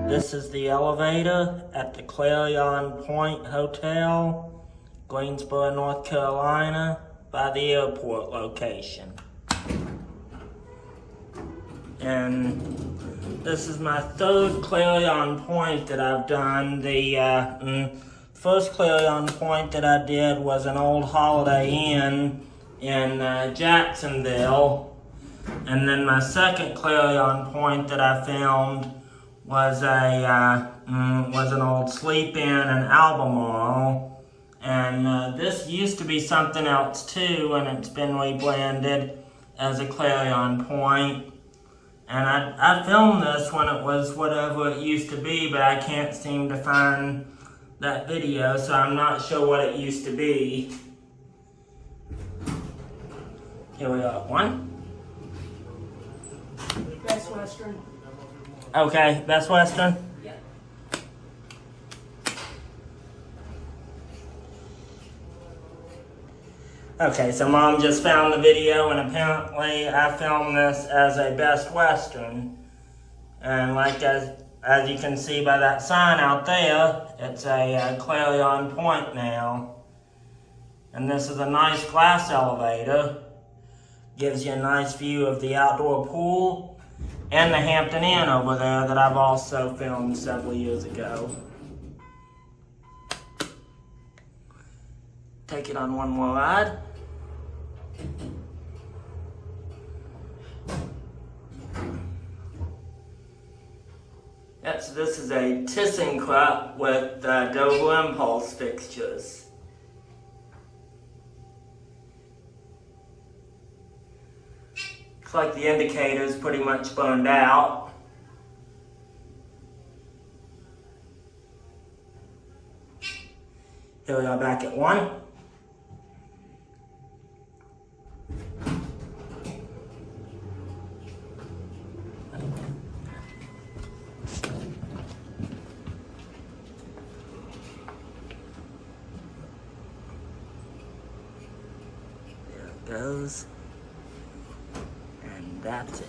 This is the elevator at the Clarion Point Hotel, Greensboro, North Carolina, by the airport location. And this is my third Clarion Point that I've done. The first Clarion Point that I did was an old Holiday Inn in Jacksonville. And then my second Clarion Point that I filmed was an old Sleep Inn in Albemarle, and this used to be something else too, and it's been rebranded as a Clarion Point. And I filmed this when it was whatever it used to be, but I can't seem to find that video, so I'm not sure what it used to be. Here we are. One. Best Western. Okay, Best Western? Yep. Okay, so Mom just found the video, and apparently I filmed this as a Best Western. And like as you can see by that sign out there, it's a Clarion Point now. And this is a nice glass elevator. Gives you a nice view of the outdoor pool and the Hampton Inn over there that I've also filmed several years ago. Take it on one more ride. Yes, this is a TJElevatorfan with Dover impulse fixtures. Looks like the indicator's pretty much burned out. Here we are back at one. There it goes. And that's it.